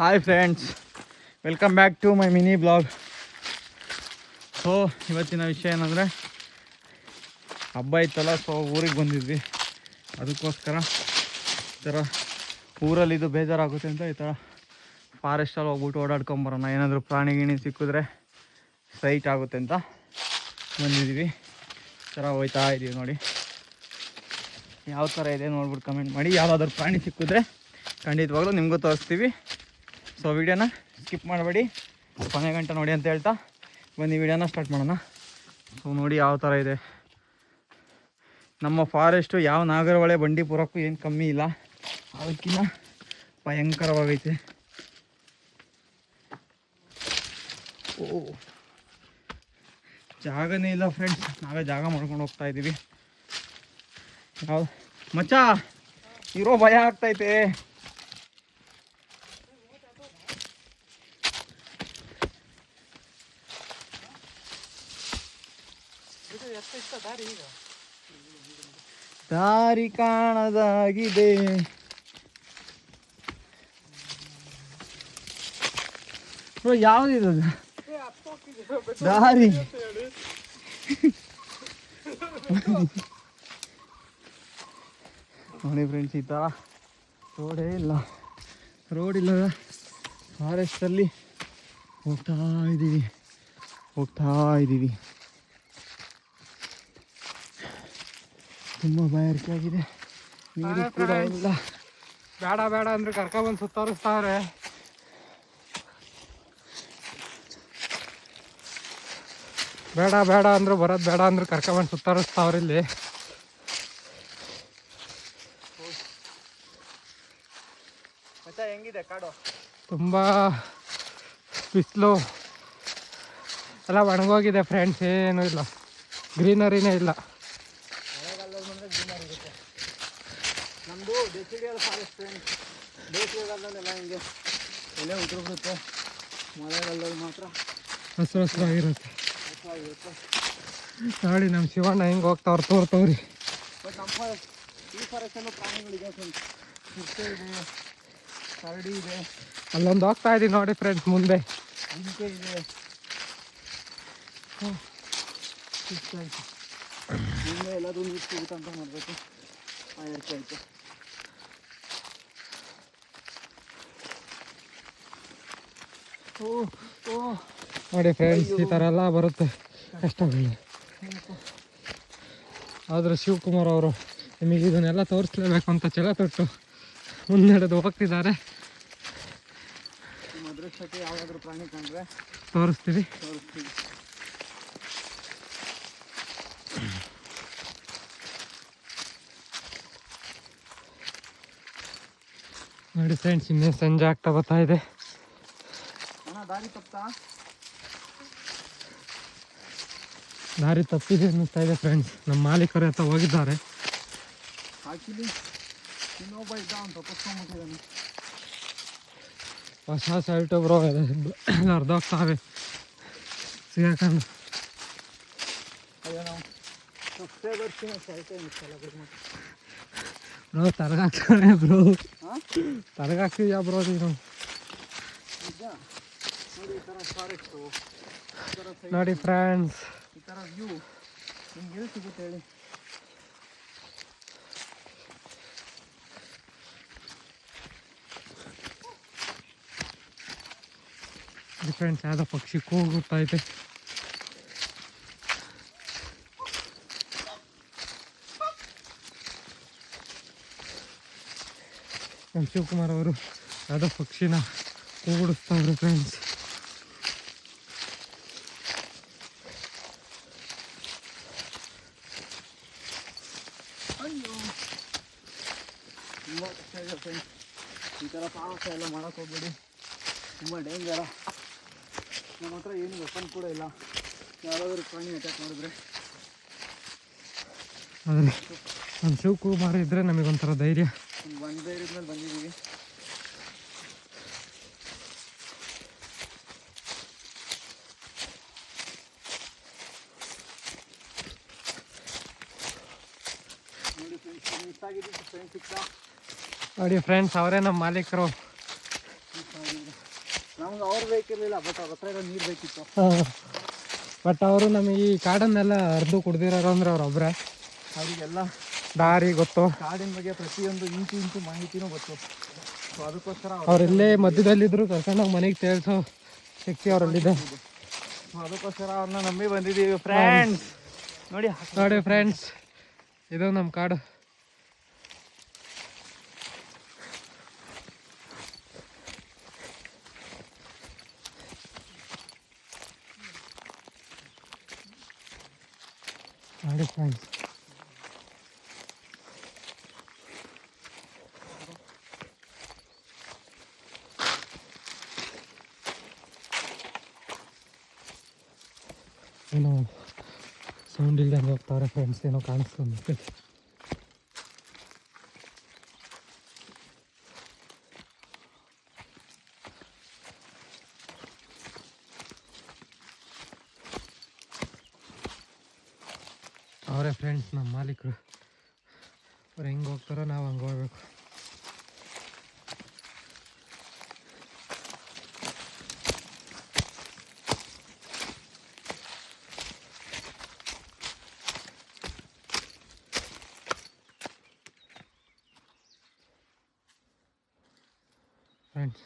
Hi friends, welcome back to my mini blog. So ಇವತ್ತಿನ ವಿಷಯ ಏನಂದರೆ, ಹಬ್ಬ ಇತ್ತಲ್ಲ, ಸೊ ಊರಿಗೆ ಬಂದಿದ್ವಿ. ಅದಕ್ಕೋಸ್ಕರ ಈ ಥರ ಊರಲ್ಲಿದ್ದು ಬೇಜಾರಾಗುತ್ತೆ ಅಂತ ಈ ಥರ ಫಾರೆಸ್ಟಲ್ಲಿ ಹೋಗ್ಬಿಟ್ಟು ಓಡಾಡ್ಕೊಂಬರೋಣ. ಏನಾದರೂ ಪ್ರಾಣಿ ಗಿಣಿ ಸಿಕ್ಕಿದ್ರೆ ಸೈಟ್ ಆಗುತ್ತೆ ಅಂತ ಬಂದಿದ್ದೀವಿ. ಈ ಥರ ಹೋಯ್ತಾ ಇದ್ದೀವಿ. ನೋಡಿ ಯಾವ ಥರ ಇದೆ ನೋಡ್ಬಿಟ್ಟು ಕಮೆಂಟ್ ಮಾಡಿ. ಯಾವುದಾದ್ರೂ ಪ್ರಾಣಿ ಸಿಕ್ಕಿದ್ರೆ ಖಂಡಿತವಾಗ್ಲೂ ನಿಮಗೂ ತೋರಿಸ್ತೀವಿ. ಸೊ ವಿಡಿಯೋನ ಸ್ಕಿಪ್ ಮಾಡಬೇಡಿ, ಕೊನೆ ಗಂಟೆ ನೋಡಿ ಅಂತ ಹೇಳ್ತಾ ಬನ್ನಿ ವಿಡಿಯೋನ ಸ್ಟಾರ್ಟ್ ಮಾಡೋಣ. ಸೊ ನೋಡಿ ಯಾವ ಥರ ಇದೆ ನಮ್ಮ ಫಾರೆಸ್ಟು. ಯಾವ ನಾಗರಹೊಳೆ ಬಂಡೀಪುರಕ್ಕೂ ಏನು ಕಮ್ಮಿ ಇಲ್ಲ, ಅದಕ್ಕಿಂತ ಭಯಂಕರವಾಗೈತೆ. ಓ ಜಾಗನೇ ಇಲ್ಲ ಫ್ರೆಂಡ್ಸ್, ನಾವೇ ಜಾಗ ಮಾಡ್ಕೊಂಡು ಹೋಗ್ತಾ ಇದ್ದೀವಿ. ಯಾವ ಮಚ್ಚ ಇರೋ ಭಯ ಆಗ್ತೈತೆ. ದಾರಿ ಕಾಣದಾಗಿದೆ. ಯಾವ್ದಿದು ದಾರಿ? ನೋಡಿ ಫ್ರೆಂಡ್ಸ್, ಈ ಥರ ರೋಡೇ ಇಲ್ಲ. ರೋಡ್ ಇಲ್ಲದ ಫಾರೆಸ್ಟಲ್ಲಿ ಹೋಗ್ತಾ ಇದ್ದೀವಿ. ತುಂಬ ಬಾಯಾರಿಕೆ ಆಗಿದೆ, ನೀರು ಕೂಡ ಇಲ್ಲ. ಬೇಡ ಅಂದ್ರೆ ಕರ್ಕೊಬಂದು ಸುತ್ತಾರಿಸ್ತಾವ್ರೆ. ಬೇಡ ಅಂದ್ರೆ ಬರೋದು ಬೇಡ ಅಂದ್ರೆ ಕರ್ಕೊಬಂದು ಸುತ್ತಾರಿಸ್ತಾವ್ರೆ. ಇಲ್ಲಿ ಹೆಂಗಿದೆ ಕಾಡು? ತುಂಬ ಬಿಸಿಲು ಎಲ್ಲ ಒಣಗೋಗಿದೆ ಫ್ರೆಂಡ್ಸ್, ಏನೂ ಇಲ್ಲ, ಗ್ರೀನರಿನೇ ಇಲ್ಲ. ನಮ್ಮದು ಡೆಸಿಡಿಯಲ್ ಫಾರೆಸ್ಟ್ ಫ್ರೆಂಡ್ಸ್. ಬೇಸಿಗೆಗಾಲದಲ್ಲೆಲ್ಲ ಹಿಂಗೆ ಎಲೆ ಉದುರ್ಬಿಡುತ್ತೆ, ಮಳೆಗಾಲದಲ್ಲಿ ಮಾತ್ರ ಹಸಿರಾಗಿರುತ್ತೆ. ನೋಡಿ ನಮ್ಮ ಶಿವಣ್ಣ ಹೆಂಗೆ ಹೋಗ್ತಾವ್ರು ತೋರ್ತವ್ರಿ. ಬಟ್ ನಮ್ಮ ಈ ಫಾರೆಸ್ಟಲ್ಲೂ ಪ್ರಾಣಿಗಳಿದೆ ಫ್ರೆಂಡ್ಸ್. ಕುರ್ತೆ ಇದೆ, ಕರಡಿ ಇದೆ. ಅಲ್ಲೊಂದು ಹೋಗ್ತಾ ಇದ್ದೀವಿ ನೋಡಿ ಫ್ರೆಂಡ್ಸ್, ಮುಂದೆ ಜಿಂಕೆ ಇದೆ. ಮುಂದೆ ಎಲ್ಲಾದರೂ ನೀರು ಸಿಗುತ್ತೆ ಅಂತ ಮಾಡಬೇಕು. ಆಯ್ಕೆ ಆಯಿತು. ನೋಡಿ ಫ್ರೆಂಡ್ಸ್, ಈ ಥರ ಎಲ್ಲ ಬರುತ್ತೆ ಕಷ್ಟಗಳು. ಆದರೂ ಶಿವಕುಮಾರ್ ಅವರು ನಿಮಗೆ ಇದನ್ನೆಲ್ಲ ತೋರಿಸ್ಲೇಬೇಕು ಅಂತ ಛಲ ತೊಟ್ಟು ಮುನ್ನಡೆದು ಹೋಗ್ತಿದ್ದಾರೆ. ನಿಮ್ಮ ಅದೃಷ್ಟಕ್ಕೆ ಯಾವುದಾದ್ರೂ ಪ್ರಾಣಿ ಕಂಡ್ರೆ ತೋರಿಸ್ತೀವಿ. ನೋಡಿ ಫ್ರೆಂಡ್ಸ್, ಇನ್ನೇ ಸಂಜೆ ಆಗ್ತಾ ಬರ್ತಾ ಇದೆ. ದಾರಿ ತಪ್ಪಿದೆ ಅನ್ನಿಸ್ತಾ ಇದೆ ಫ್ರೆಂಡ್ಸ್. ನಮ್ಮ ಮಾಲೀಕರು ಹತ್ರ ಹೋಗಿದ್ದಾರೆ. ಆ್ಯಕ್ಚುಲಿ ಇನ್ನೊಬ್ಬ ಇದ್ದ, ಅವ್ನು ತಪ್ಪಿಸ್ಕೊಂಡ್ಬಿಟ್ಟಿದ್ದಾನೆ. ಹೊಸ ಸೈಟು ಬ್ರೋ, ಅರ್ಧೋಗ್ತಾವೆ ಸಿಗಾಕೊಂಡು. ಅಯ್ಯೋ, ನಾವು ಸಬ್ಸ್ಕ್ರೈಬರ್ಸಿನ ಸೈಟೇ ಇಷ್ಟಲ್ಲ ಬ್ರೋ, ತರಗಾಕ್ತಾರೆ ಬ್ರೋ, ತರಗಾಕ್ತಿದ್ಯಾ ಬ್ರೋ ನೀನು? ನೋಡಿ ಈ ಥರ ಫಾರೆಸ್ಟು, ನೋಡಿ ಫ್ರೆಂಡ್ಸ್, ಈ ಥರ ವ್ಯೂ ನಿಮ್ಗೆ ಎಲ್ಲಿ ಸಿಗುತ್ತೆ ಹೇಳಿ? ಫ್ರೆಂಡ್ಸ್, ಯಾವುದೋ ಪಕ್ಷಿ ಕೂಗುತ್ತೈತೆ. ನಮ್ಮ ಶಿವಕುಮಾರ್ ಅವರು ಯಾವುದೋ ಪಕ್ಷಿನ ಕೂಗಿಸ್ತಾವ್ರೆ ಫ್ರೆಂಡ್ಸ್. ಅಯ್ಯೋ, ತುಂಬ ಕಷ್ಟ ಇದೆ ಫ್ರೆಂಡ್ಸ್. ಈ ಥರ ಸಾಹಸ ಎಲ್ಲ ಮಾಡೋಕ್ಕೆ ಹೋಗ್ಬೇಡಿ, ತುಂಬ ಡೇಂಜರ. ನಮ್ಮ ಹತ್ರ ಏನು ವೆಪನ್ ಕೂಡ ಇಲ್ಲ. ಯಾವುದಾದ್ರೂ ಪ್ರಾಣಿ ಅಟ್ಯಾಕ್ ಮಾಡಿದ್ರೆ. ಆದರೆ ನಮ್ಮ ಶಿವಕುಮಾರ್ ಇದ್ದರೆ ನಮಗೊಂಥರ ಧೈರ್ಯ. ಒಂದು ಧೈರ್ಯದ ಮೇಲೆ ಬಂದಿದ್ದೀವಿ. ನೋಡಿ ಫ್ರೆಂಡ್ಸ್, ಮಿಸ್ ಆಗಿದ್ದು ಫ್ರೆಂಡ್ಸ್ ಸಿಕ್ತಾ. ನೋಡಿ ಫ್ರೆಂಡ್ಸ್, ಅವರೇ ನಮ್ಮ ಮಾಲೀಕರು. ಮಿಸ್ ಆಗಿದ್ದು ಅವ್ರು ಬೇಕಿರಲಿಲ್ಲ, ಬಟ್ ಅವ್ರ ಹತ್ರ ಇರೋ ನೀರು ಬೇಕಿತ್ತು. ಬಟ್ ಅವರು ನಮಗೆ ಈ ಕಾಡನ್ನೆಲ್ಲ ಅರ್ದು ಕುಡ್ದಿರೋರು ಅಂದ್ರೆ ಅವ್ರೊಬ್ರೆ. ಅವರಿಗೆಲ್ಲ ದಾರಿ ಗೊತ್ತು, ಕಾಡಿನ ಬಗ್ಗೆ ಪ್ರತಿಯೊಂದು ಇಂಚು ಮಾಹಿತಿನೂ ಗೊತ್ತು. ಸೊ ಅದಕ್ಕೋಸ್ಕರ ಅವರೆಲ್ಲೇ ಮಧ್ಯದಲ್ಲಿದ್ರು ಕರ್ಕೊಂಡೋಗಿ ಮನೆಗೆ ತೇಳ್ಸೋ ಶಕ್ತಿ ಅವರಲ್ಲಿದೆ. ಸೊ ಅದಕ್ಕೋಸ್ಕರ ಅವ್ರನ್ನ ನಂಬಿ ಬಂದಿದ್ದೀವಿ ಫ್ರೆಂಡ್ಸ್. ನೋಡಿ ಫ್ರೆಂಡ್ಸ್, ಇದು ನಮ್ಮ ಕಾಡು. ನೋಡಿ ಫ್ರೆಂಡ್ಸ್, ಏನೋ ಸೌಂಡ್ ಇಲ್ದಂಗೆ ಹೋಗ್ತಾವ್ರೆ ಫ್ರೆಂಡ್ಸ್, ಏನೋ ಕಾಣಿಸ್ಕೊಂಡು. ಅವರೇ ಫ್ರೆಂಡ್ಸ್ ನಮ್ಮ ಮಾಲೀಕರು. ಅವ್ರು ಹೆಂಗೆ ಹೋಗ್ತಾರೋ ನಾವು ಹಂಗೆ ಹೋಗ್ಬೇಕು. ಫ್ರೆಂಡ್ಸ್